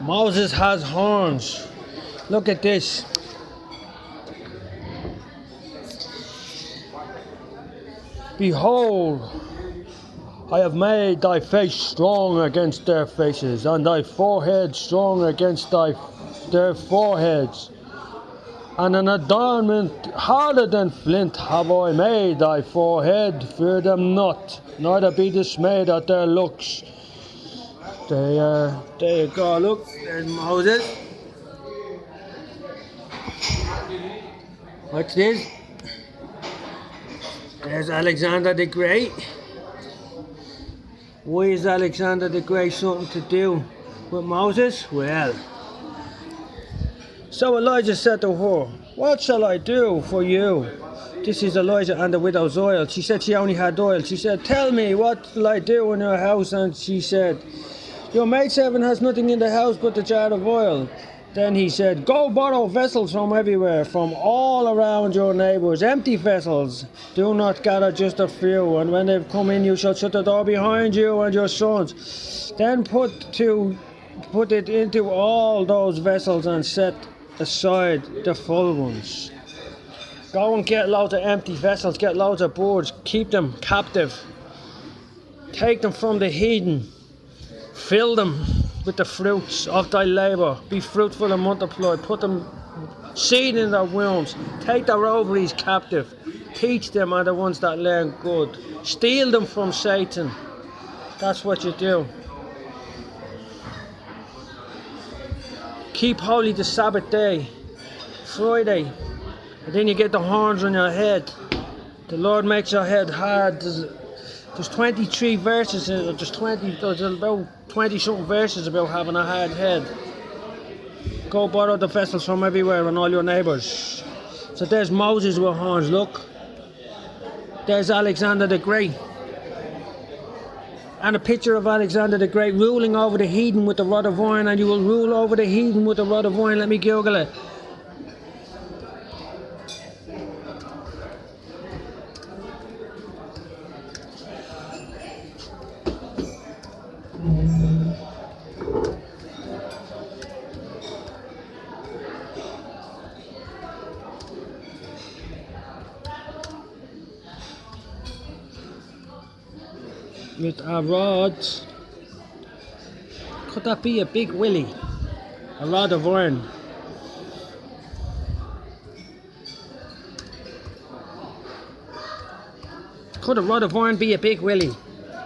Moses has horns. Look at this. Behold, I have made thy face strong against their faces, and thy forehead strong against their foreheads. And an adornment harder than flint have I made thy forehead. Fear them not, neither be dismayed at their looks. There you go, look, there's Moses. What's this? There's Alexander the Great. Why is Alexander the Great something to do with Moses? Well, so Elijah said to her, what shall I do for you? This is Elijah and the widow's oil. She said she only had oil. She said, tell me, what shall I do in your house? And she said, your maidservant has nothing in the house but the jar of oil. Then he said, go borrow vessels from everywhere, from all around your neighbours, empty vessels. Do not gather just a few, and when they've come in, you shall shut the door behind you and your sons. Then put it into all those vessels and set aside the full ones. Go and get loads of empty vessels, get loads of birds, keep them captive. Take them from the heathen, fill them with the fruits of thy labour. Be fruitful and multiply. Put them seed in their wombs. Take their ovaries captive. Teach them are the ones that learn good. Steal them from Satan. That's what you do. Keep holy the Sabbath day, Friday. And then you get the horns on your head. The Lord makes your head hard. There's 23 verses, there's about 20 something verses about having a hard head. Go borrow the vessels from everywhere and all your neighbours. So there's Moses with horns, look. There's Alexander the Great. And a picture of Alexander the Great ruling over the heathen with the rod of iron, and you will rule over the heathen with the rod of iron. Let me Google it. With a rod. Could that be a big willy? A rod of iron. Could a rod of iron be a big willy?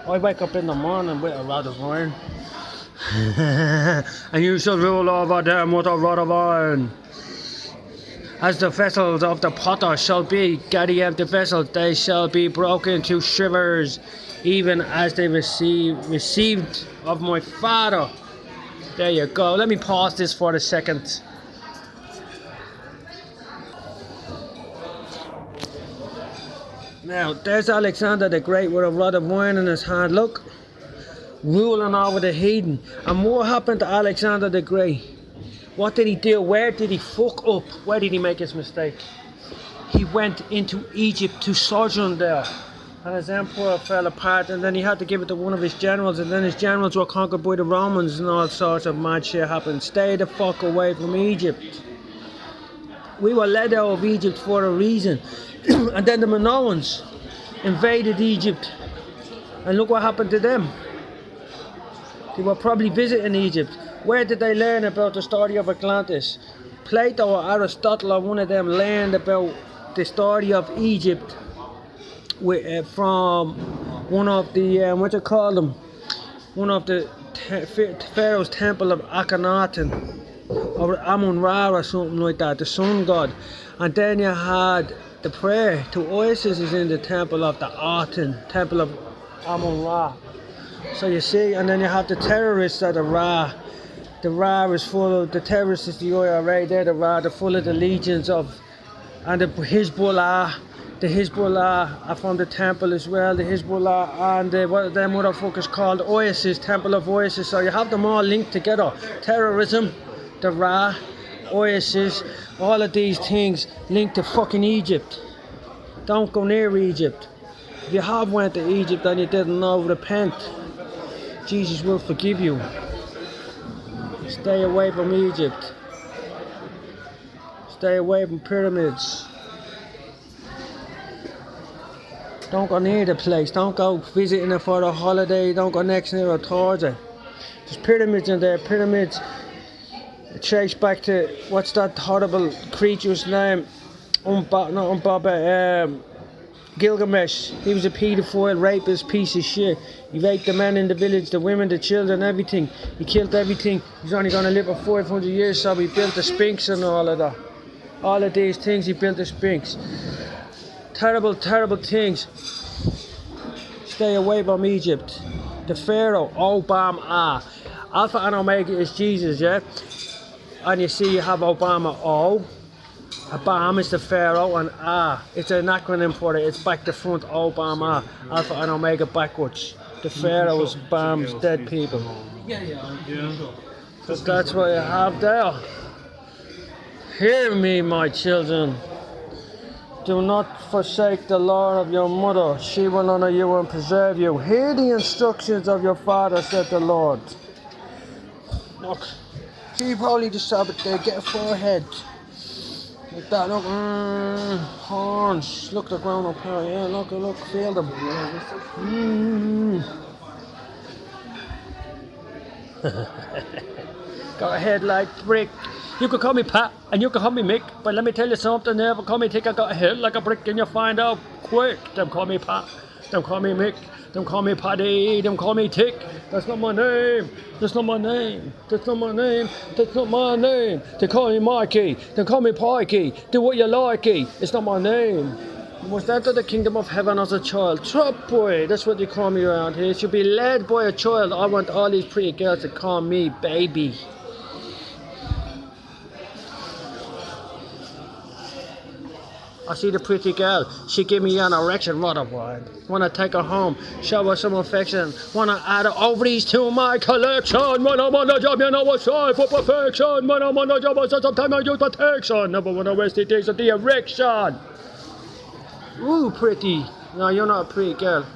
I wake up in the morning with a rod of iron. And you shall rule over them with a rod of iron. As the vessels of the potter shall be, get the empty vessels, they shall be broken to shivers, even as they received of my Father. There you go. Let me pause this for a second. Now, there's Alexander the Great with a rod of iron in his hand. Look, ruling over the heathen. And what happened to Alexander the Great? What did he do? Where did he fuck up? Where did he make his mistake? He went into Egypt to sojourn there. And his empire fell apart, and then he had to give it to one of his generals, and then his generals were conquered by the Romans, and all sorts of mad shit happened. Stay the fuck away from Egypt. We were led out of Egypt for a reason. And then the Minoans invaded Egypt, and look what happened to them. They were probably visiting Egypt. Where did they learn about the story of Atlantis? Plato or Aristotle or one of them learned about the story of Egypt from one of the, one of the Pharaoh's temple of Akhenaten, or Amun-Ra or something like that, the sun god. And then you had the prayer to Isis is in the temple of the Aten, temple of Amun-Ra. So you see, and then you have the terrorists at the Ra. The Ra is full of, the terrorists is the IRA, they're the Ra, they're full of the legions of, and the Hezbollah, The Hezbollah are from the temple as well. The Hezbollah and what them motherfuckers called ISIS, Temple of ISIS. So you have them all linked together. Terrorism, the Ra, ISIS, all of these things linked to fucking Egypt. Don't go near Egypt. If you have went to Egypt and you didn't know, repent. Jesus will forgive you. Stay away from Egypt. Stay away from pyramids. Don't go near the place. Don't go visiting it for a holiday. Don't go next near or towards it. There's pyramids in there. Pyramids trace back to, what's that horrible creature's name? Gilgamesh. He was a paedophile, rapist, piece of shit. He raped the men in the village, the women, the children, everything. He killed everything. He's only going to live for 500 years, so he built the Sphinx and all of that. All of these things, he built the Sphinx. Terrible, terrible things. Stay away from Egypt. The Pharaoh, Obama. Alpha and Omega is Jesus, yeah? And you see you have Obama, O. Obama is the Pharaoh, and it's an acronym for it. It's back to front, Obama. Alpha and Omega backwards. The Pharaoh is bombs, dead people. So that's what you have there. Hear me, my children. Do not forsake the law of your mother. She will honor you and preserve you. Hear the instructions of your father, said the Lord. Look, keep holy the Sabbath day. Get a forehead. Like that, look, horns. Look, the ground up here, yeah, look, feel them. Got a head like brick. You can call me Pat, and you can call me Mick, but let me tell you something, never call me Tick. I got a head like a brick, and you find out quick. Them call me Pat, them call me Mick, them call me Paddy, them call me Tick. That's not my name, that's not my name, that's not my name, that's not my name. They call me Mikey, they call me Pikey, do what you likey, it's not my name. Was that to the kingdom of heaven as a child? Trap boy, that's what they call me around here. It should be led by a child. I want all these pretty girls to call me baby. I see the pretty girl, she give me an erection, what a wine. Wanna take her home, show her some affection. Wanna add her ovaries to my collection. When I'm on the job, you know I strive for perfection. When I'm on the job, I say sometimes I use protection. Never wanna waste the days of the erection. Ooh, pretty. No, you're not a pretty girl.